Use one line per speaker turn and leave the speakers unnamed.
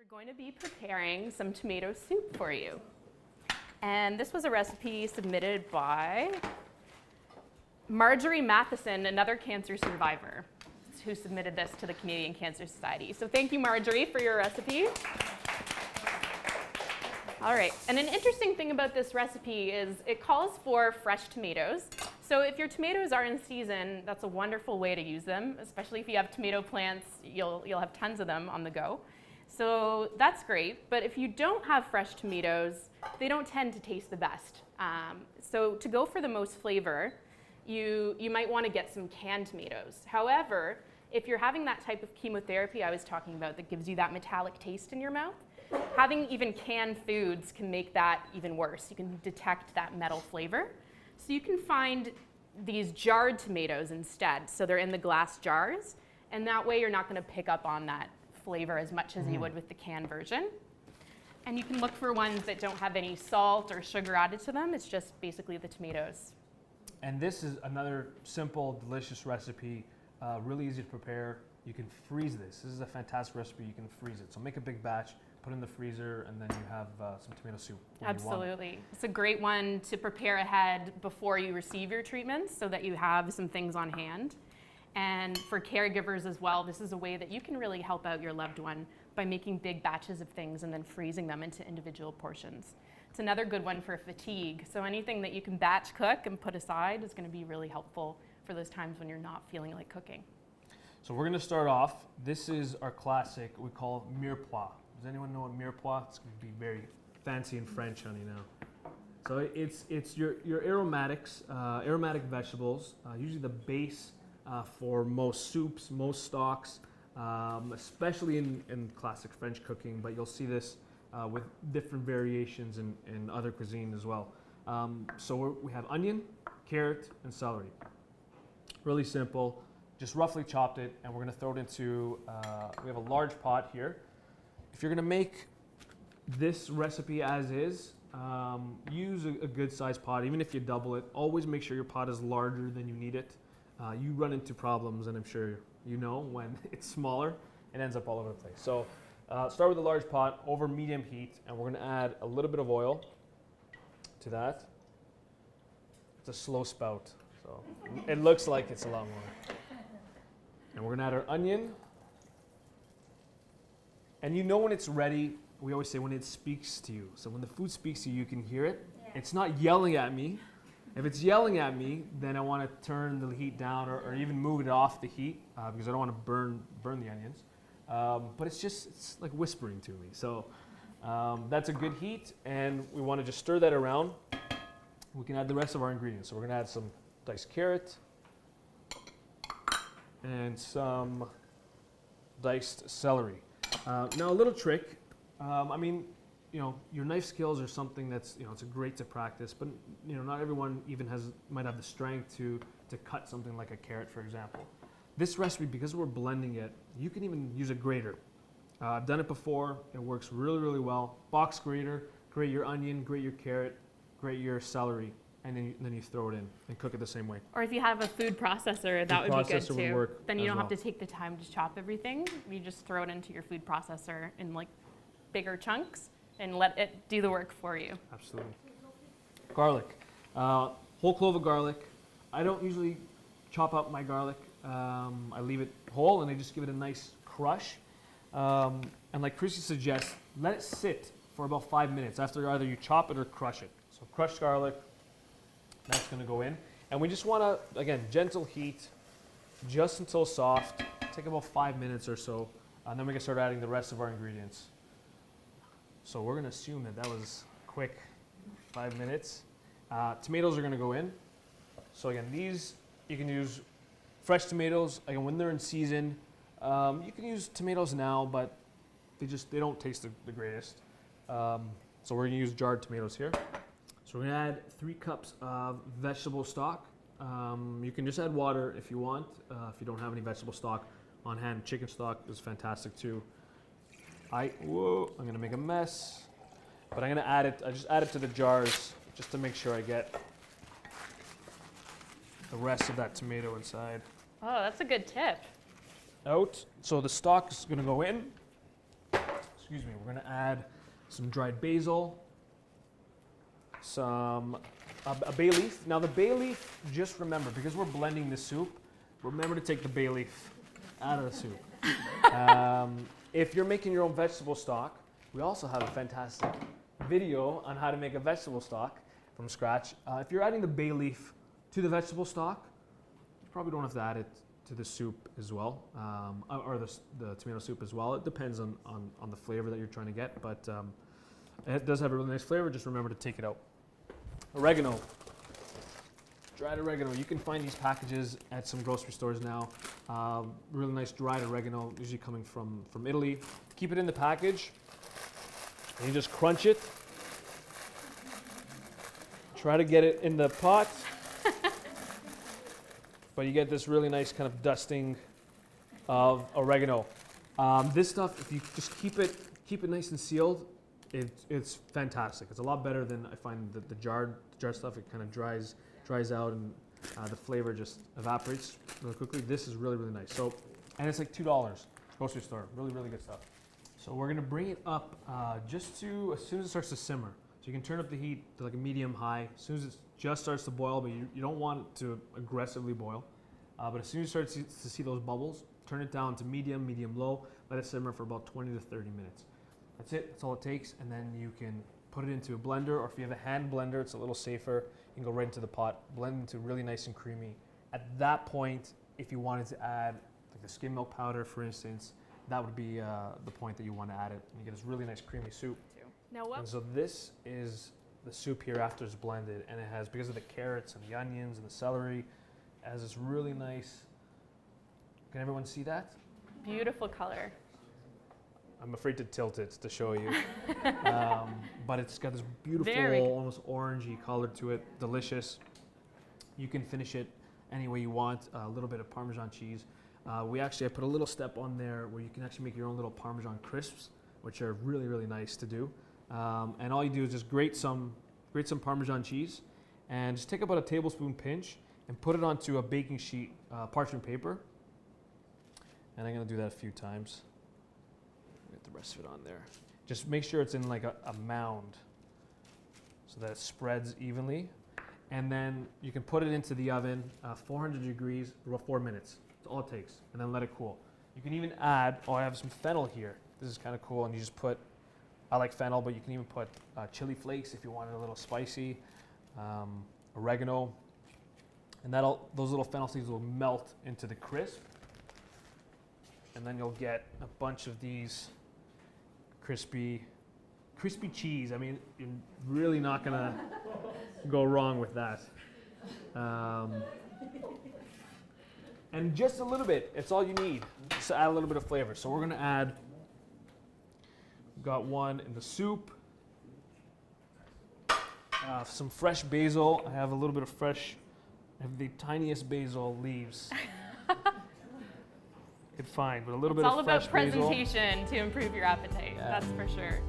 going to be preparing some tomato soup for you. And this was a recipe submitted by Marjorie Matheson, another cancer survivor, who submitted this to the Canadian Cancer Society. So thank you, Marjorie, for your recipe. All right, and an interesting thing about this recipe is it calls for fresh tomatoes. So if your tomatoes are in season, that's a wonderful way to use them, especially if you have tomato plants, you'll have tons of them on the go. So that's great, but if you don't have fresh tomatoes, they don't tend to taste the best. So to go for the most flavor, you might want to get some canned tomatoes. However, if you're having that type of chemotherapy I was talking about that gives you that metallic taste in your mouth, having even canned foods can make that even worse. You can detect that metal flavor. So you can find these jarred tomatoes instead. So they're in the glass jars, and that way you're not going to pick up on that flavor as much as you would with the canned version. And you can look for ones that don't have any salt or sugar added to them. It's just basically the tomatoes.
And this is another simple, delicious recipe, really easy to prepare. You can freeze this. This is a fantastic recipe. You can freeze it. So make a big batch, put it in the freezer, and then you have some tomato soup.
Absolutely. It's a great one to prepare ahead before you receive your treatments so that you have some things on hand. And for caregivers as well, this is a way that you can really help out your loved one by making big batches of things and then freezing them into individual portions. It's another good one for fatigue. So anything that you can batch cook and put aside is going to be really helpful for those times when you're not feeling like cooking.
So we're going to start off. This is our classic, we call mirepoix. Does anyone know what mirepoix? It's going to be very fancy in French, honey, now. So it's your aromatics, aromatic vegetables, usually the base for most soups, most stocks, especially in classic French cooking, but you'll see this with different variations in other cuisine as well. So we have onion, carrot, and celery. Really simple, just roughly chopped it, and we're going to throw it into, we have a large pot here. If you're going to make this recipe as is, use a good sized pot. Even if you double it, always make sure your pot is larger than you need it. You run into problems, and I'm sure you know, when it's smaller, it ends up all over the place. So start with a large pot over medium heat, and we're going to add a little bit of oil to that. It's a slow spout, so it looks like it's a lot more. And we're going to add our onion. And you know when it's ready, we always say when it speaks to you. So when the food speaks to you, you can hear it. Yeah. It's not yelling at me. If it's yelling at me, then I want to turn the heat down or even move it off the heat because I don't want to burn the onions. But it's like whispering to me. So that's a good heat, and we want to just stir that around. We can add the rest of our ingredients. So we're going to add some diced carrot and some diced celery. Now a little trick. I mean, your knife skills are something that's, it's great to practice, but not everyone even might have the strength to cut something like a carrot, for example. This recipe, because we're blending it, you can even use a grater. I've done it before. It works really, really well. Box grater, grate your onion, grate your carrot, grate your celery, and then you throw it in and cook it the same way.
Or if you have a food processor, that would be good too. Then you don't have to take the time to chop everything. You just throw it into your food processor in like bigger chunks and let it do the work for you.
Absolutely. Garlic. Whole clove of garlic. I don't usually chop up my garlic. I leave it whole and I just give it a nice crush. And like Chrissy suggests, let it sit for about 5 minutes after either you chop it or crush it. So crushed garlic, that's going to go in. And we just want to, again, gentle heat just until soft. Take about 5 minutes or so. And then we can start adding the rest of our ingredients. So we're going to assume that was quick 5 minutes. Tomatoes are going to go in. So again, these, you can use fresh tomatoes. Again, when they're in season, you can use tomatoes now, but they don't taste the greatest. So we're going to use jarred tomatoes here. So we're going to add 3 cups of vegetable stock. You can just add water if you want, if you don't have any vegetable stock on hand. Chicken stock is fantastic too. I'm going to make a mess, but I'm going to add it. I just add it to the jars just to make sure I get the rest of that tomato inside.
Oh, that's a good tip.
Out. So the stock is going to go in. So excuse me, we're gonna add some dried basil, a bay leaf. Now the bay leaf, just remember, because we're blending the soup, remember to take the bay leaf out of the soup. If you're making your own vegetable stock, we also have a fantastic video on how to make a vegetable stock from scratch. If you're adding the bay leaf to the vegetable stock, you probably don't have to add it to the soup as well, or the tomato soup as well. It depends on the flavor that you're trying to get, but it does have a really nice flavor. Just remember to take it out. Oregano. Dried oregano. You can find these packages at some grocery stores now. Really nice dried oregano, usually coming from Italy. Keep it in the package, and you just crunch it. Try to get it in the pot, but you get this really nice kind of dusting of oregano. This stuff, if you just keep it nice and sealed, it's fantastic. It's a lot better than I find the jarred stuff. It kind of dries out, and the flavor just evaporates really quickly. This is really, really nice. So, and it's like $2 grocery store. Really, really good stuff. So we're gonna bring it up just to as soon as it starts to simmer. So you can turn up the heat to like a medium high as soon as it just starts to boil, but you don't want it to aggressively boil. But as soon as you start to see those bubbles, turn it down to medium low. Let it simmer for about 20 to 30 minutes. That's it. That's all it takes. And then you can put it into a blender, or if you have a hand blender, it's a little safer. You can go right into the pot, blend into really nice and creamy. At that point, if you wanted to add like the skim milk powder, for instance, that would be the point that you want to add it. And you get this really nice creamy soup.
Now what?
And so this is the soup here after it's blended, and it has, because of the carrots and the onions and the celery, it has this really nice, can everyone see that?
Beautiful color.
I'm afraid to tilt it to show you. But it's got this beautiful, almost orangey color to it, delicious. You can finish it any way you want, a little bit of Parmesan cheese. I put a little step on there where you can actually make your own little Parmesan crisps, which are really, really nice to do. And all you do is just grate some Parmesan cheese, and just take about a tablespoon pinch and put it onto a baking sheet, parchment paper. And I'm gonna do that a few times. Get the rest of it on there. Just make sure it's in like a mound so that it spreads evenly. And then you can put it into the oven, 400 degrees for about 4 minutes. That's all it takes. And then let it cool. You can even add, I have some fennel here. This is kind of cool, and you just put, I like fennel, but you can even put chili flakes if you want it a little spicy, oregano, and those little fennel seeds will melt into the crisp, and then you'll get a bunch of these crispy cheese. I mean, you're really not gonna go wrong with that. And just a little bit, it's all you need, just to add a little bit of flavor. So we're gonna add, got one in the soup, some fresh basil. I have a little bit of fresh, I have the tiniest basil leaves I could find, but a little bit of fresh basil.
It's all about presentation to improve your appetite, that's for sure.